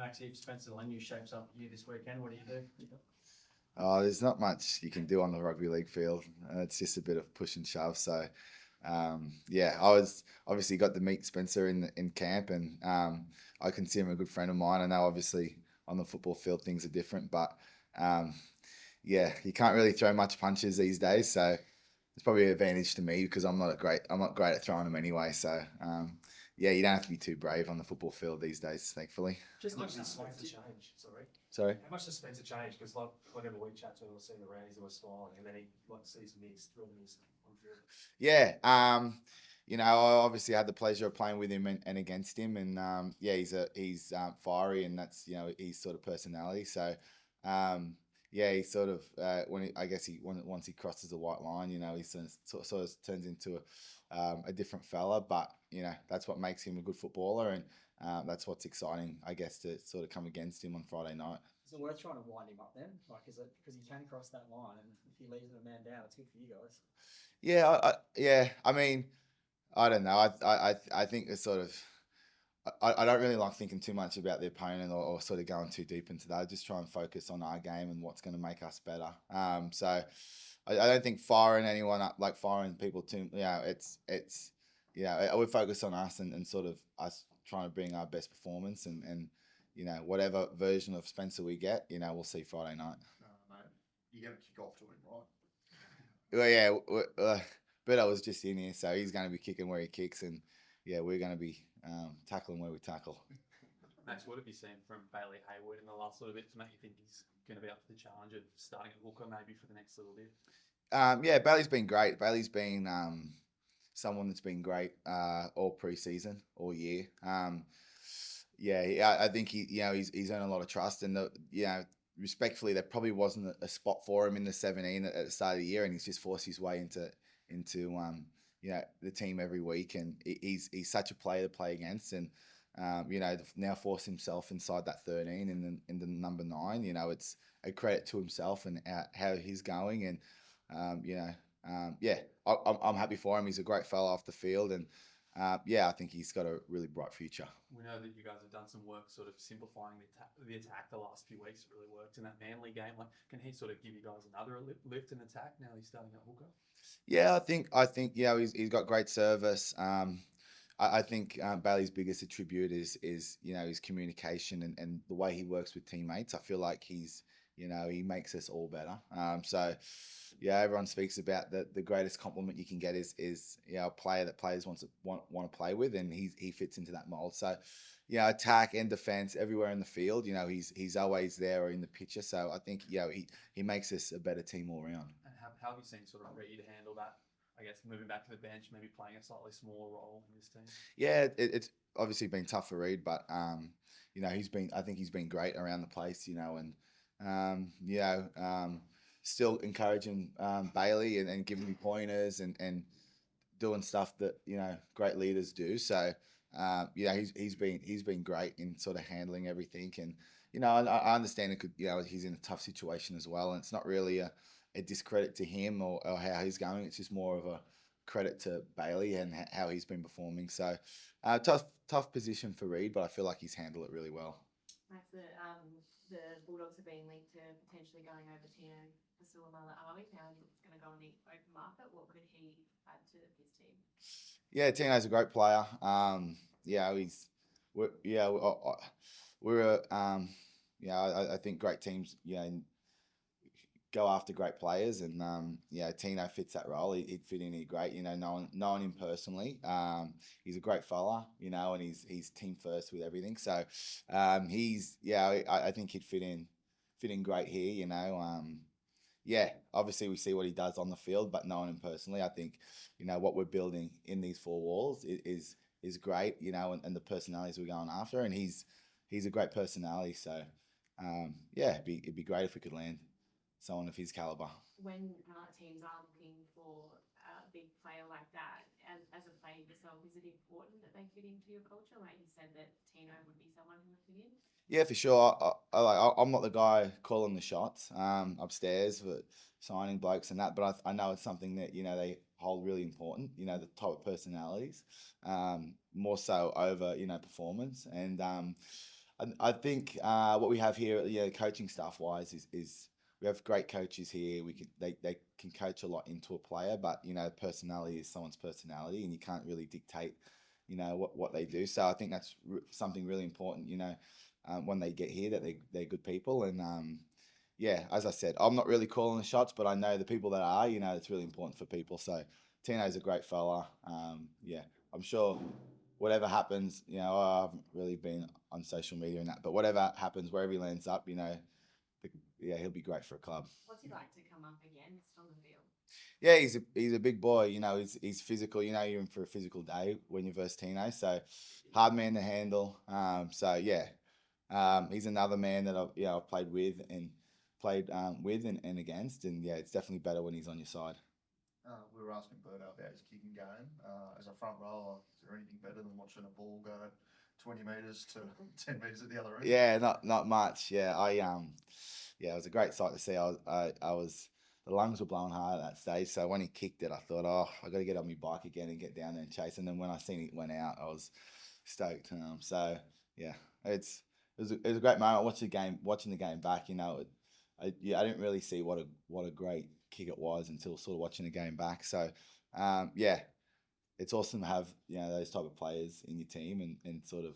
Max, if Spencer Lenu shapes up you this weekend, what do you do? Oh, there's not much you can do on the rugby league field. It's just a bit of push and shove. So, yeah, I was obviously got to meet Spencer in camp, and I consider him a good friend of mine. I know obviously on the football field things are different, but um, yeah, you can't really throw much punches these days. So it's probably an advantage to me because I'm not great at throwing them anyway. So yeah, you don't have to be too brave on the football field these days, thankfully. Just how much does Spencer change? Sorry. Sorry. How much does Spencer change? Because like whenever we chat to him, we'll see him around, he's always smiling, and then he like sees mixed when he's on field. Yeah, I obviously had the pleasure of playing with him and against him, and yeah, he's fiery, and that's his sort of personality. So, yeah, he sort of I guess once he crosses the white line, he sort of turns into a different fella. But that's what makes him a good footballer, and that's what's exciting, I guess, to sort of come against him on Friday night. Is it worth trying to wind him up then? Like, is it because he can cross that line, and if he leaves a man down, it's good for you guys. Yeah, yeah. I mean, I don't know. I think it's sort of. I don't really like thinking too much about the opponent or sort of going too deep into that. I just try and focus on our game and what's going to make us better. So I don't think firing anyone up, like firing people too. I would focus on us and sort of us trying to bring our best performance and whatever version of Spencer we get, we'll see Friday night. Mate, you're going to kick off to him, right? Well, yeah, Berto was just in here, so he's going to be kicking where he kicks, and yeah, we're going to be tackling where we tackle. Max, what have you seen from Bailey Haywood in the last little bit to make you think he's going to be up for the challenge of starting at hooker maybe for the next little bit? Yeah, Bailey's been great. Bailey's been someone that's been great all pre-season, all year. I think he's earned a lot of trust, and respectfully, there probably wasn't a spot for him in the 17 at the start of the year, and he's just forced his way into the team every week, and he's such a player to play against, and now force himself inside that 13 in the number 9. It's a credit to himself and how he's going, and I'm happy for him. He's a great fella off the field, and I think he's got a really bright future. We know that you guys have done some work sort of simplifying the attack the last few weeks. It really worked in that Manly game. Like, can he sort of give you guys another lift in attack now he's starting at hooker? Yeah, I think he's got great service. I think Bailey's biggest attribute is his communication and the way he works with teammates. I feel like he makes us all better. So yeah, everyone speaks about the greatest compliment you can get is a player that players want to play with, and he fits into that mold. So attack and defense everywhere in the field. He's always there or in the picture. So I think he makes us a better team all around. And how have you seen sort of Reid handle that? I guess moving back to the bench, maybe playing a slightly smaller role in this team. Yeah, it's obviously been tough for Reid, but I think he's been great around the place, and still encouraging Bailey and giving me pointers and doing stuff that great leaders do. So he's been great in sort of handling everything, and I understand it could he's in a tough situation as well, and it's not really a discredit to him or how he's going. It's just more of a credit to Bailey and how he's been performing. So tough position for Reid, but I feel like he's handled it really well. Max, the Bulldogs have been linked to potentially going over Tino Fasuamala Army. Now it's going to go on the open market. What could he add to his team? Yeah, Tino's a great player. I think great teams, go after great players, and Tino fits that role. He'd fit in here great. Knowing him personally, he's a great fella. And he's team first with everything. So I think he'd fit in great here. Obviously we see what he does on the field, but knowing him personally, I think what we're building in these four walls is great. And the personalities we're going after, and he's a great personality. So it'd be great if we could land someone of his caliber. When teams are looking for a big player like that, as a player yourself, is it important that they fit into your culture? Like you said, that Tino would be someone who would fit in? Yeah, for sure. I'm not the guy calling the shots upstairs for signing blokes and that, but I know it's something that they hold really important. The type of personalities, more so over performance, and I think what we have here, coaching staff wise, is we have great coaches here. They can coach a lot into a player, but personality is someone's personality, and you can't really dictate, what they do. So I think that's something really important. When they get here, that they're good people, and yeah, as I said, I'm not really calling the shots, but I know the people that are. It's really important for people. So Tino's a great fella. Yeah, I'm sure whatever happens, I haven't really been on social media and that, but whatever happens, wherever he lands up, yeah, he'll be great for a club. What's he like to come up against on the field? Yeah, he's a big boy. He's physical. You're in for a physical day when you versus Tino. So hard man to handle. So yeah, he's another man that I've played with and against, and yeah, it's definitely better when he's on your side. We were asking Berto about his kicking game. As a front rower, is there anything better than watching a ball go 20 metres to 10 metres at the other end? Yeah, not much. Yeah, it was a great sight to see. I was the lungs were blowing hard at that stage. So when he kicked it, I thought, oh, I got to get on my bike again and get down there and chase. And then when I seen it went out, I was stoked. So yeah, it was a great moment. Watching the game back, I didn't really see what a great kick it was until sort of watching the game back. So yeah, it's awesome to have those type of players in your team and sort of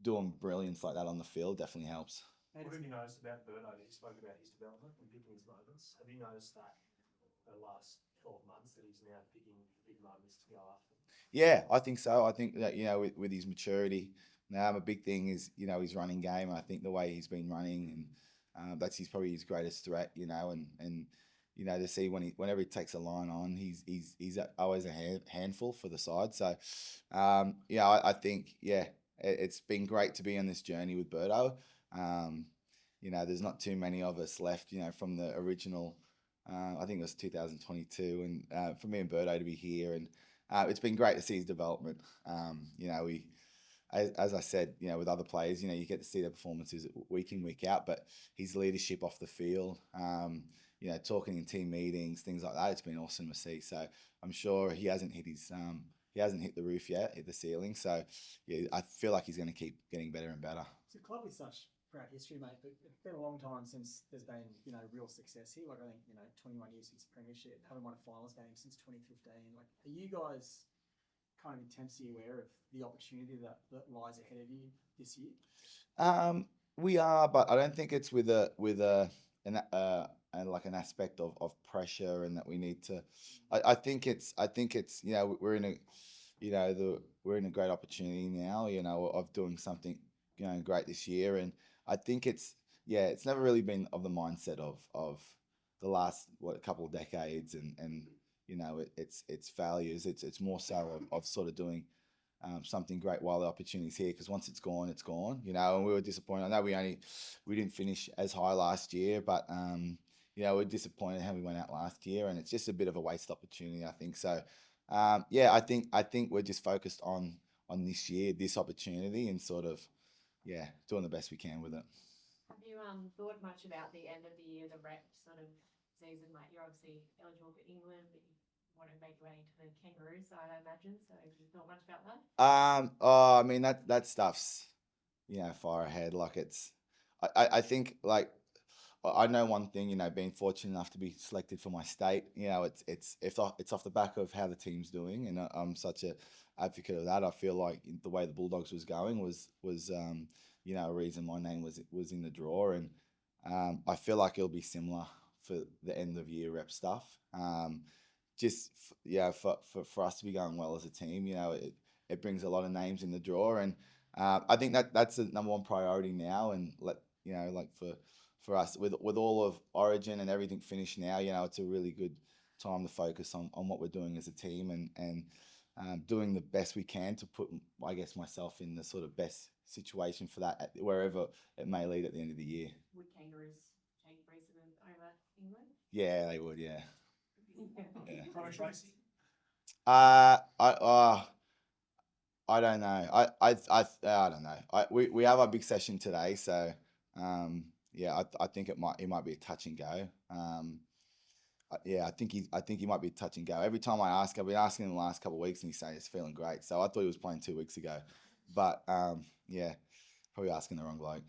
doing brilliance like that on the field definitely helps. What have you noticed about Berto? You spoke about his development and picking his moments. Have you noticed that the last 12 months that he's now picking big moments to go after? Yeah, I think so. I think that with his maturity, now a big thing is his running game. I think the way he's been running, and that's probably his greatest threat. And to see whenever he takes a line on, he's always a handful for the side. So I think it's been great to be on this journey with Berto. There's not too many of us left. From the original. I think it was 2022, and for me and Berto to be here, and it's been great to see his development. As I said, with other players, you get to see their performances week in, week out, but his leadership off the field, talking in team meetings, things like that, it's been awesome to see. So I'm sure he hasn't hit the roof yet, hit the ceiling. So yeah, I feel like he's going to keep getting better and better. It's a club with such proud history, mate, but it's been a long time since there's been, real success here. Like, I think, 21 years since premiership, haven't won a finals game since 2015. Like, are you guys kind of intensely aware of the opportunity that lies ahead of you this year? We are, but I don't think it's with an aspect of pressure and that we need to. I think it's we're in a great opportunity now, of doing something great this year, and I think it's never really been of the mindset of the last couple of decades and it's failures. It's more so of sort of doing something great while the opportunity's here, because once it's gone, and we were disappointed. I know we didn't finish as high last year, but we're disappointed how we went out last year, and it's just a bit of a waste opportunity, I think. So I think we're just focused on this year, this opportunity, and sort of doing the best we can with it. Have you thought much about the end of the year, the rep sort of season? Like, you're obviously eligible for England, but you want to make your way into the Kangaroos, I imagine. So have you thought much about that? I mean that stuff's far ahead. Like I think, like, I know one thing. Being fortunate enough to be selected for my state. It's off the back of how the team's doing, and I'm such a advocate of that. I feel like the way the Bulldogs was going was a reason my name was in the draw, and I feel like it'll be similar for the end of year rep stuff. For us to be going well as a team, it brings a lot of names in the draw, and I think that's the number one priority now. And for us with all of Origin and everything finished now, it's a really good time to focus on what we're doing as a team and doing the best we can to put, I guess, myself in the sort of best situation for that, wherever it may lead at the end of the year. Would Kangaroos take precedent over England? Yeah, they would. Yeah. Pro Tracy? I don't know. I don't know. We have our big session today, so I think it might be a touch and go. I think he might be a touch and go. Every time I've been asking him the last couple of weeks, and he's saying he's feeling great. So I thought he was playing 2 weeks ago, but Probably asking the wrong bloke.